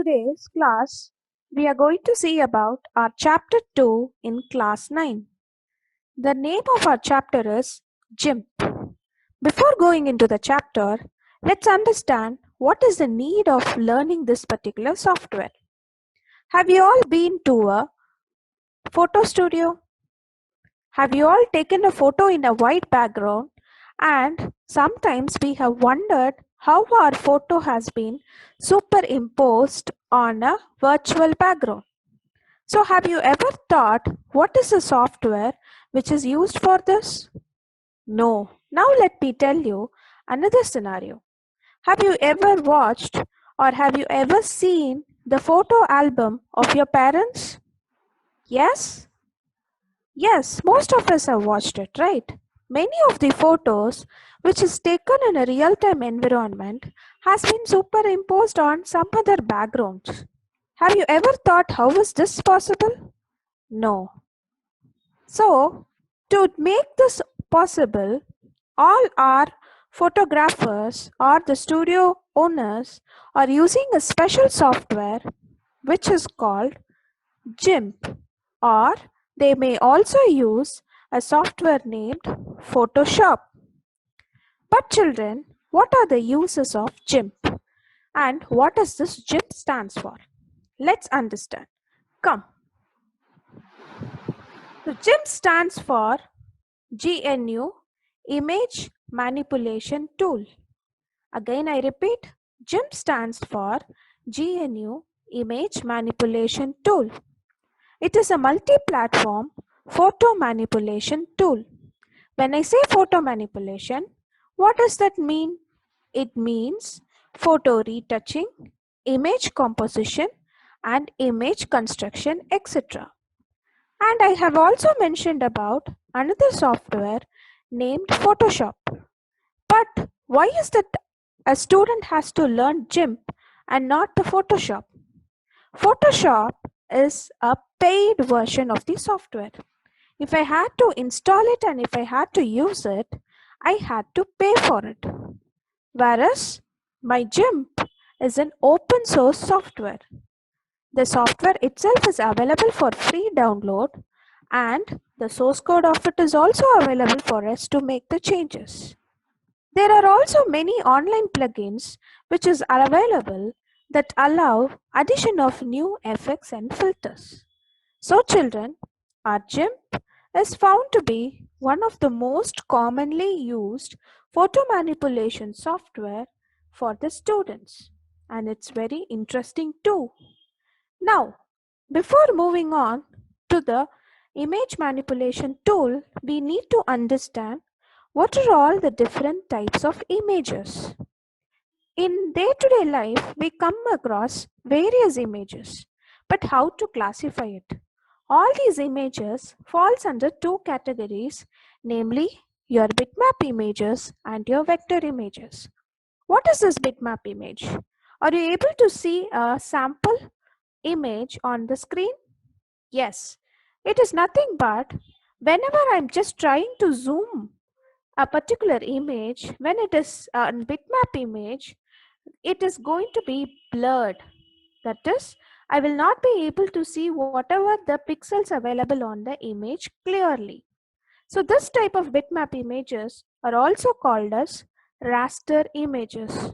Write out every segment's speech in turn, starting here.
today's class, we are going to see about our chapter 2 in class 9. The name of our chapter is GIMP. Before going into the chapter, let's understand what is the need of learning this particular software. Have you all been to a photo studio? Have you all taken a photo in a white background? And sometimes we have wondered how our photo has been superimposed on a virtual background. So have you ever thought what is the software which is used for this? No. Now let me tell you another scenario. Have you ever watched or have you ever seen the photo album of your parents? Yes? Yes, most of us have watched it, right? Many of the photos which is taken in a real-time environment has been superimposed on some other backgrounds. Have you ever thought how is this possible? No. So, to make this possible, all our photographers or the studio owners are using a special software which is called GIMP, or they may also use a software named Photoshop. But children, what are the uses of GIMP and what does this GIMP stands for? Let's understand. Come. So GIMP stands for GNU Image Manipulation Tool. Again I repeat, GIMP stands for GNU Image Manipulation Tool. It is a multi-platform photo manipulation tool. When I say photo manipulation, what does that mean? It means photo retouching, image composition, and image construction, etc. And I have also mentioned about another software named Photoshop. But why is that a student has to learn GIMP and not the Photoshop? Photoshop is a paid version of the software. If I had to install it and if I had to use it, I had to pay for it. Whereas my GIMP is an open source software. The software itself is available for free download and the source code of it is also available for us to make the changes. There are also many online plugins which is available that allow addition of new effects and filters. So children, our GIMP is found to be one of the most commonly used photo manipulation software for the students, and it's very interesting too. Now, before moving on to the image manipulation tool, we need to understand what are all the different types of images. In day-to-day life, we come across various images, but how to classify it? All these images falls under two categories, namely your bitmap images and your vector images. What is this bitmap image? Are you able to see a sample image on the screen? Yes, it is nothing but whenever I'm just trying to zoom a particular image, when it is a bitmap image, it is going to be blurred. That is, I will not be able to see whatever the pixels available on the image clearly. So this type of bitmap images are also called as raster images.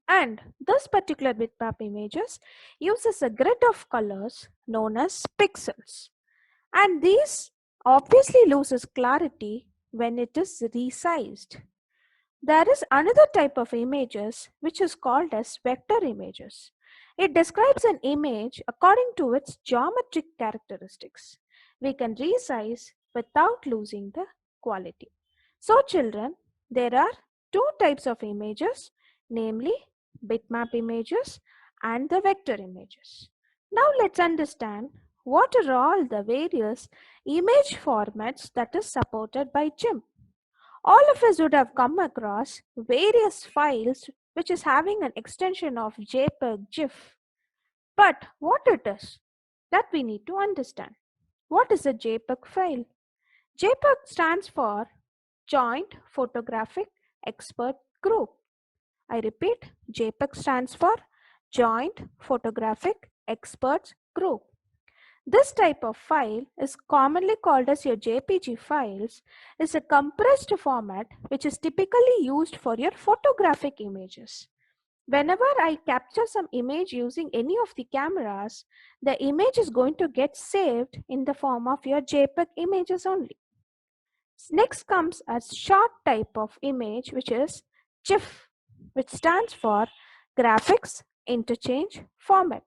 And this particular bitmap images uses a grid of colors known as pixels. And these obviously loses clarity when it is resized. There is another type of images which is called as vector images. It describes an image according to its geometric characteristics. We can resize without losing the quality. So children, there are two types of images, namely bitmap images and the vector images. Now let's understand what are all the various image formats that is supported by GIMP. All of us would have come across various files which is having an extension of JPEG, GIF. But what it is, that we need to understand. What is a JPEG file? JPEG stands for Joint Photographic Expert Group. I repeat, JPEG stands for Joint Photographic Experts Group. This type of file is commonly called as your JPG files, is a compressed format which is typically used for your photographic images. Whenever I capture some image using any of the cameras, the image is going to get saved in the form of your JPEG images only. Next comes a short type of image which is GIF, which stands for Graphics Interchange Format.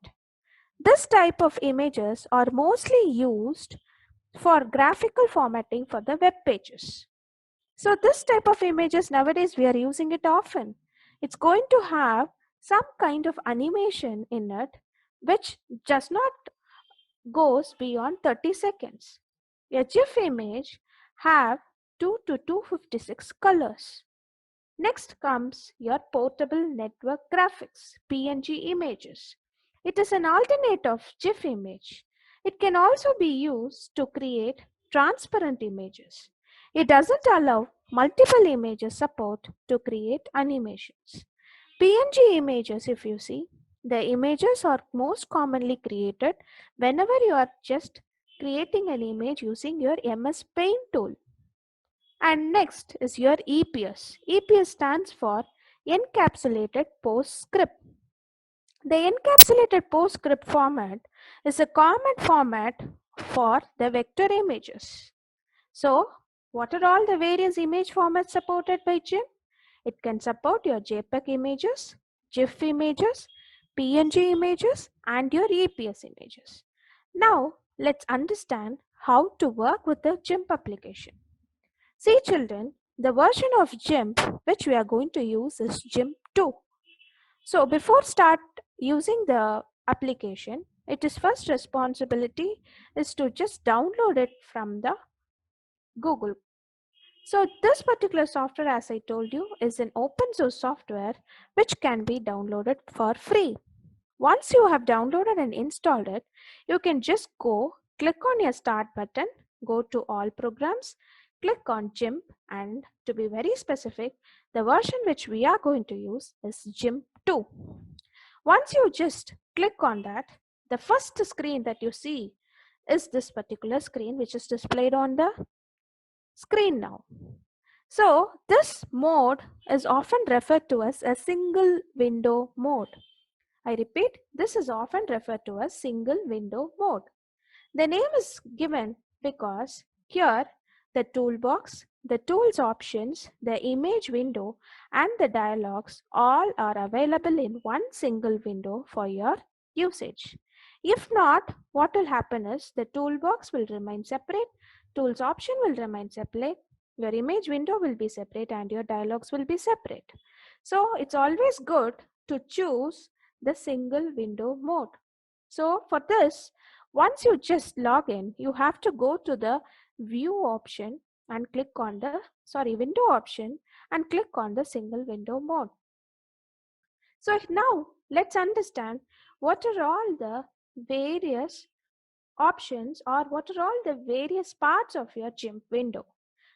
This type of images are mostly used for graphical formatting for the web pages. So this type of images nowadays we are using it often. It's going to have some kind of animation in it which does not goes beyond 30 seconds. A GIF image have 2 to 256 colors. Next comes your portable network graphics, PNG images. It is an alternate of GIF image. It can also be used to create transparent images. It doesn't allow multiple images support to create animations. PNG images, if you see, the images are most commonly created whenever you are just creating an image using your MS Paint tool. And next is your EPS. EPS stands for Encapsulated Postscript. The encapsulated postscript format is a common format for the vector images. So, what are all the various image formats supported by GIMP? It can support your JPEG images, GIF images, PNG images, and your EPS images. Now, let's understand how to work with the GIMP application. See children, the version of GIMP which we are going to use is GIMP 2. So before start using the application, it is first responsibility is to just download it from the Google. So this particular software, as I told you, is an open source software which can be downloaded for free. Once you have downloaded and installed it, you can just go click on your start button, go to all programs, click on GIMP, and to be very specific, the version which we are going to use is GIMP 2. Once you just click on that, the first screen that you see is this particular screen which is displayed on the screen now. So this mode is often referred to as a single window mode. I repeat, this is often referred to as single window mode. The name is given because here the toolbox, the tools options, the image window, and the dialogues all are available in one single window for your usage. If not, what will happen is the toolbox will remain separate, tools option will remain separate, your image window will be separate, and your dialogues will be separate. So it's always good to choose the single window mode. So for this, once you just log in, you have to go to the view option and click on the window option and click on the single window mode. So now let's understand what are all the various options or what are all the various parts of your GIMP window.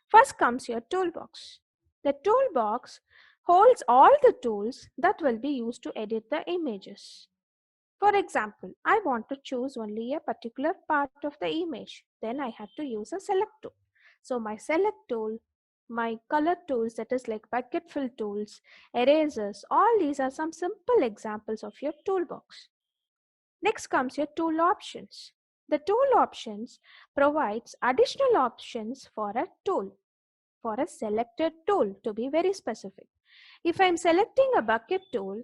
First comes your toolbox. The toolbox holds all the tools that will be used to edit the images. For example, I want to choose only a particular part of the image. Then I have to use a select tool. So my select tool, my color tools, that is like bucket fill tools, erasers, all these are some simple examples of your toolbox. Next comes your tool options. The tool options provides additional options for a tool, for a selected tool, to be very specific. If I'm selecting a bucket tool,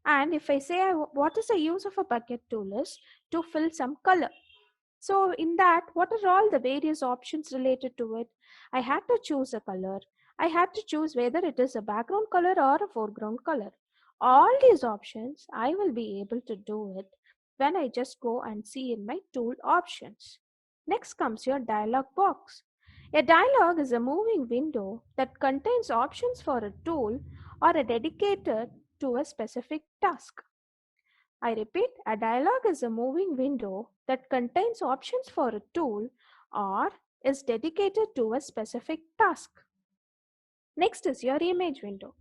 and if I say what is the use of a bucket tool is to fill some color. So in that, what are all the various options related to it? I had to choose a color. I had to choose whether it is a background color or a foreground color. All these options I will be able to do it when I just go and see in my tool options. Next comes your dialog box. A dialog is a moving window that contains options for a tool or a dedicated to a specific task. I repeat, a dialog is a moving window that contains options for a tool or is dedicated to a specific task. Next is your image window.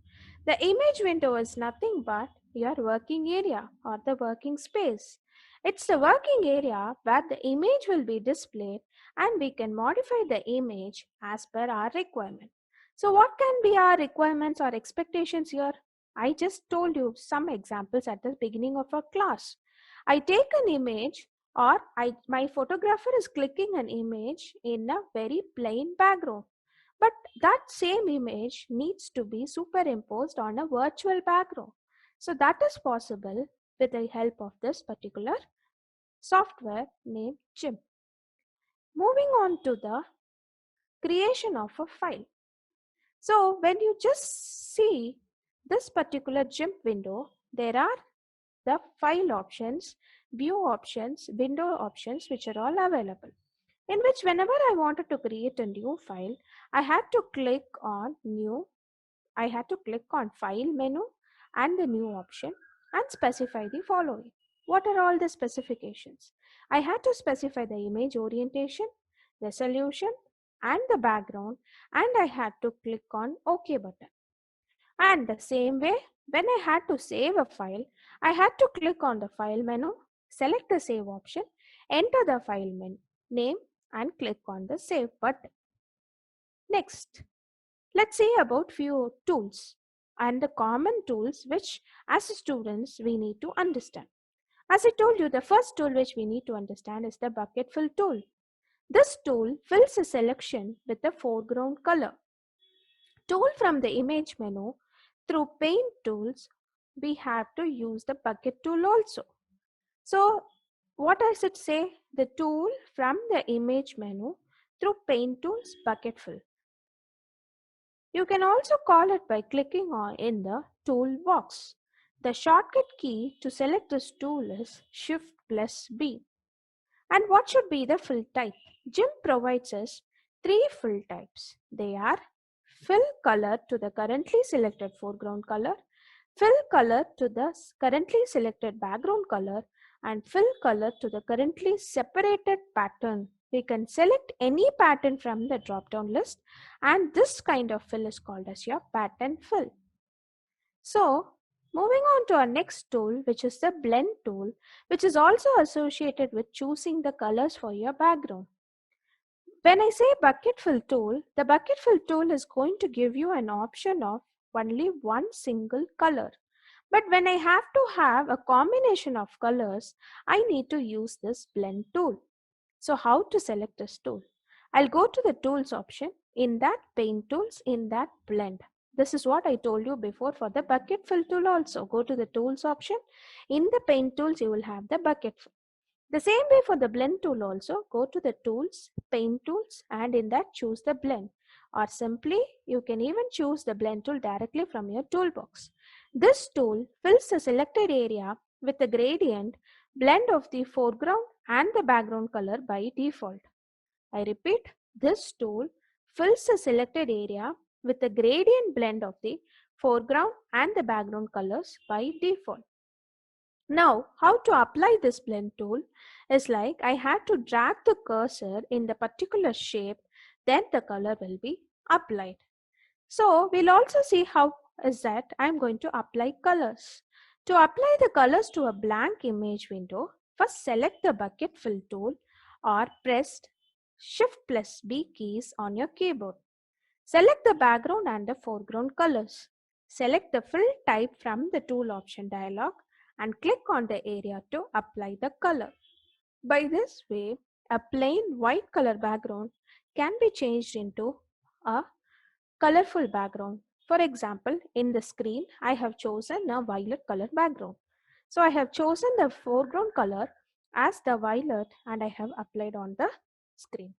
The image window is nothing but your working area or the working space. It's the working area where the image will be displayed and we can modify the image as per our requirement. So what can be our requirements or expectations here? I just told you some examples at the beginning of our class. I take an image or my photographer is clicking an image in a very plain background. But that same image needs to be superimposed on a virtual background. So that is possible with the help of this particular software named GIMP. Moving on to the creation of a file. So when you just see this particular GIMP window, there are the file options, view options, window options, which are all available. In which whenever I wanted to create a new file, I had to click on new. I had to click on file menu and the new option and specify the following. What are all the specifications? I had to specify the image orientation, resolution and the background, and I had to click on OK button. And the same way, when I had to save a file, I had to click on the file menu, select the save option, enter the file name and click on the save button. Next, let's see about few tools and the common tools which as students we need to understand. As I told you, the first tool which we need to understand is the bucket fill tool. This tool fills a selection with the foreground color. Tool from the image menu, through paint tools, we have to use the bucket tool also. So what does it say? The tool from the image menu through paint tools bucket fill. You can also call it by clicking on in the toolbox. The shortcut key to select this tool is Shift plus B. And what should be the fill type? GIMP provides us three fill types. They are fill color to the currently selected foreground color, fill color to the currently selected background color, and fill color to the currently separated pattern. We can select any pattern from the drop down list, and this kind of fill is called as your pattern fill. So moving on to our next tool, which is the blend tool, which is also associated with choosing the colors for your background. When I say bucket fill tool, the bucket fill tool is going to give you an option of only one single color. But when I have to have a combination of colors, I need to use this blend tool. So how to select this tool? I'll go to the tools option, in that paint tools, in that blend. This is what I told you before for the bucket fill tool also. Go to the tools option, in the paint tools you will have the bucket fill. The same way for the blend tool also, go to the tools, paint tools, and in that choose the blend. Or simply you can even choose the blend tool directly from your toolbox. This tool fills the selected area with the gradient blend of the foreground and the background color by default. I repeat, this tool fills the selected area with the gradient blend of the foreground and the background colors by default. Now, how to apply this blend tool is like I had to drag the cursor in the particular shape, then the color will be applied. So we'll also see how is that I'm going to apply colors. To apply the colors to a blank image window, first select the bucket fill tool or press Shift plus B keys on your keyboard. Select the background and the foreground colors. Select the fill type from the tool option dialog and click on the area to apply the color. By this way, a plain white color background can be changed into a colorful background. For example, in the screen, I have chosen a violet color background. So I have chosen the foreground color as the violet and I have applied on the screen.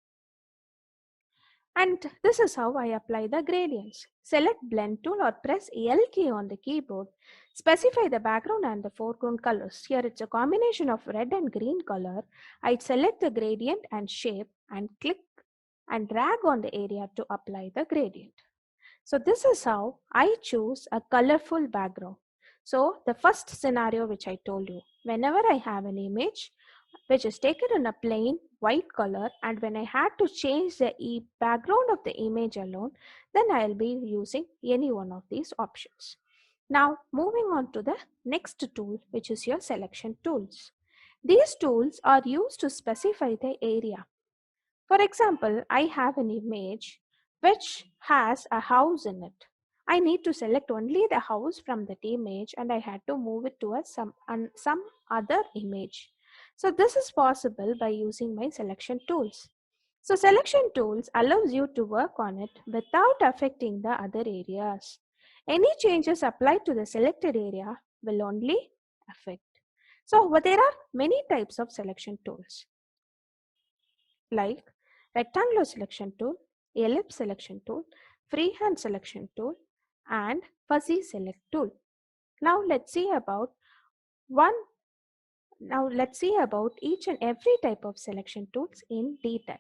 And this is how I apply the gradients. Select blend tool or press L key on the keyboard. Specify the background and the foreground colors. Here it's a combination of red and green color. I select the gradient and shape and click and drag on the area to apply the gradient. So this is how I choose a colorful background. So the first scenario which I told you, whenever I have an image which is taken in a plain white color and when I had to change the background of the image alone, then I'll be using any one of these options. Now moving on to the next tool, which is your selection tools. These tools are used to specify the area. For example, I have an image which has a house in it. I need to select only the house from that image and I had to move it to some other image. So this is possible by using my selection tools. So selection tools allows you to work on it without affecting the other areas. Any changes applied to the selected area will only affect. So there are many types of selection tools like rectangular selection tool, ellipse selection tool, freehand selection tool, and fuzzy select tool. Now let's see about one now let's see about each and every type of selection tools in detail.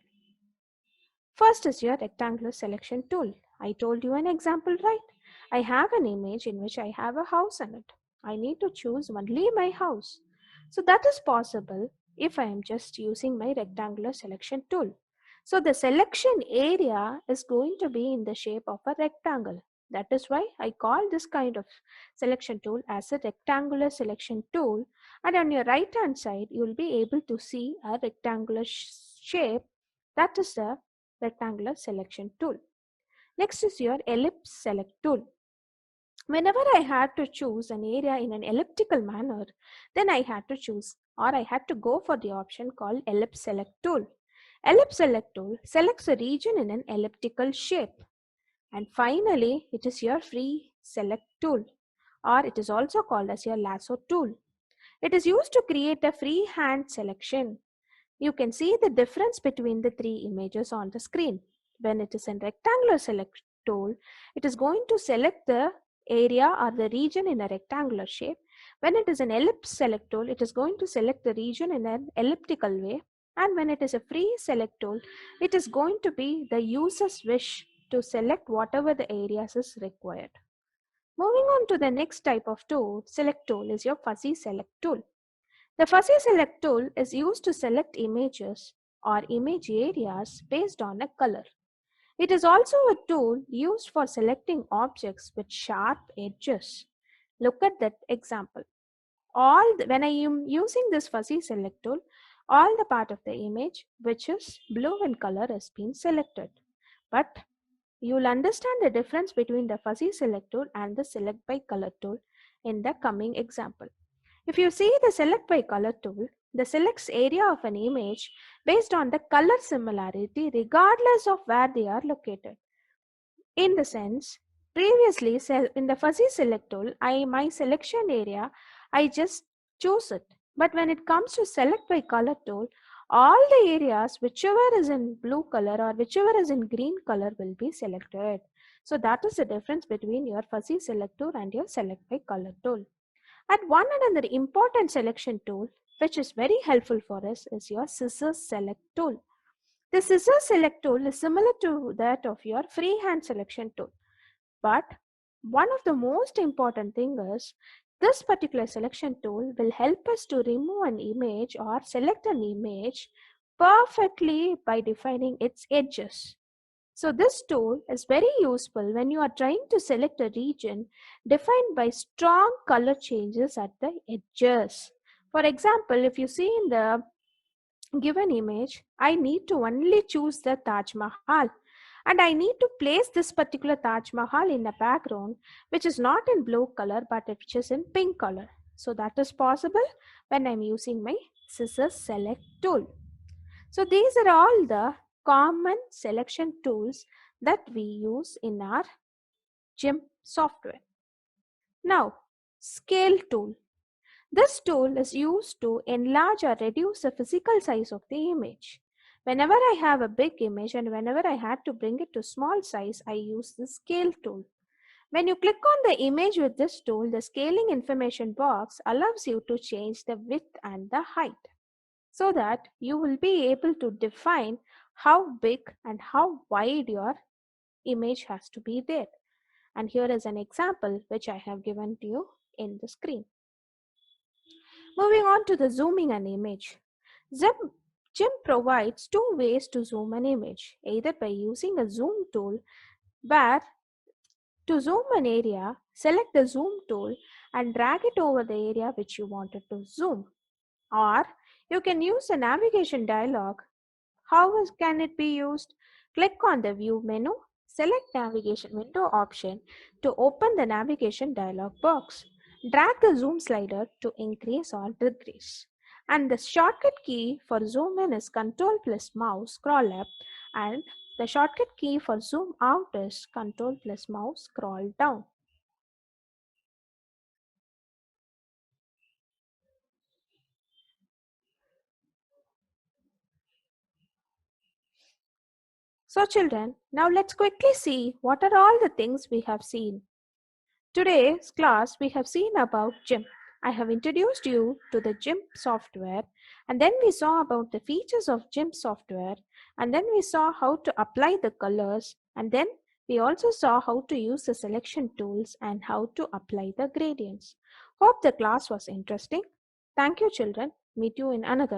First is your rectangular selection tool. I told you an example, right? I have an image in which I have a house in it. I need to choose only my house. So that is possible if I am just using my rectangular selection tool. So the selection area is going to be in the shape of a rectangle. That is why I call this kind of selection tool as a rectangular selection tool. And on your right hand side, you will be able to see a rectangular shape. That is the rectangular selection tool. Next is your ellipse select tool. Whenever I had to choose an area in an elliptical manner, then I had to choose or I had to go for the option called ellipse select tool. Ellipse select tool selects a region in an elliptical shape. And finally, it is your free select tool, or it is also called as your lasso tool. It is used to create a freehand selection. You can see the difference between the three images on the screen. When it is a rectangular select tool, it is going to select the area or the region in a rectangular shape. When it is an ellipse select tool, it is going to select the region in an elliptical way. And when it is a free select tool, it is going to be the user's wish to select whatever the areas is required. Moving on to the next type of tool, select tool is your fuzzy select tool. The fuzzy select tool is used to select images or image areas based on a color. It is also a tool used for selecting objects with sharp edges. Look at that example. When I am using this fuzzy select tool, all the part of the image which is blue in color has been selected. But you will understand the difference between the fuzzy select tool and the select by color tool in the coming example. If you see the select by color tool, the selects area of an image based on the color similarity regardless of where they are located. In the sense, previously in the fuzzy select tool, my selection area, I just choose it. But when it comes to select by color tool, all the areas whichever is in blue color or whichever is in green color will be selected. So that is the difference between your fuzzy select tool and your select by color tool. And one another important selection tool which is very helpful for us is your scissors select tool. The scissors select tool is similar to that of your freehand selection tool. But one of the most important thing is this particular selection tool will help us to remove an image or select an image perfectly by defining its edges. So this tool is very useful when you are trying to select a region defined by strong color changes at the edges. For example, if you see in the given image, I need to only choose the Taj Mahal and I need to place this particular Taj Mahal in a background which is not in blue color but which is in pink color. So that is possible when I'm using my scissors select tool. So these are all the common selection tools that we use in our GIMP software. Now, scale tool. This tool is used to enlarge or reduce the physical size of the image. Whenever I have a big image and whenever I had to bring it to small size, I use the scale tool. When you click on the image with this tool, the scaling information box allows you to change the width and the height, so that you will be able to define how big and how wide your image has to be there. And here is an example which I have given to you in the screen. Moving on to the zooming an image. GIMP provides two ways to zoom an image, either by using a zoom tool where To zoom an area, select the zoom tool and drag it over the area which you wanted to zoom. Or you can use the navigation dialog. How can it be used? Click on the View menu, select Navigation Window option to open the navigation dialog box. Drag the zoom slider to increase or decrease. And the shortcut key for zoom in is Ctrl plus mouse scroll up, and the shortcut key for zoom out is Ctrl plus mouse scroll down. So children, now let's quickly see what are all the things we have seen. Today's class we have seen about GIMP. I have introduced you to the GIMP software, and then we saw about the features of GIMP software, and then we saw how to apply the colors, and then we also saw how to use the selection tools and how to apply the gradients. Hope the class was interesting. Thank you children. Meet you in another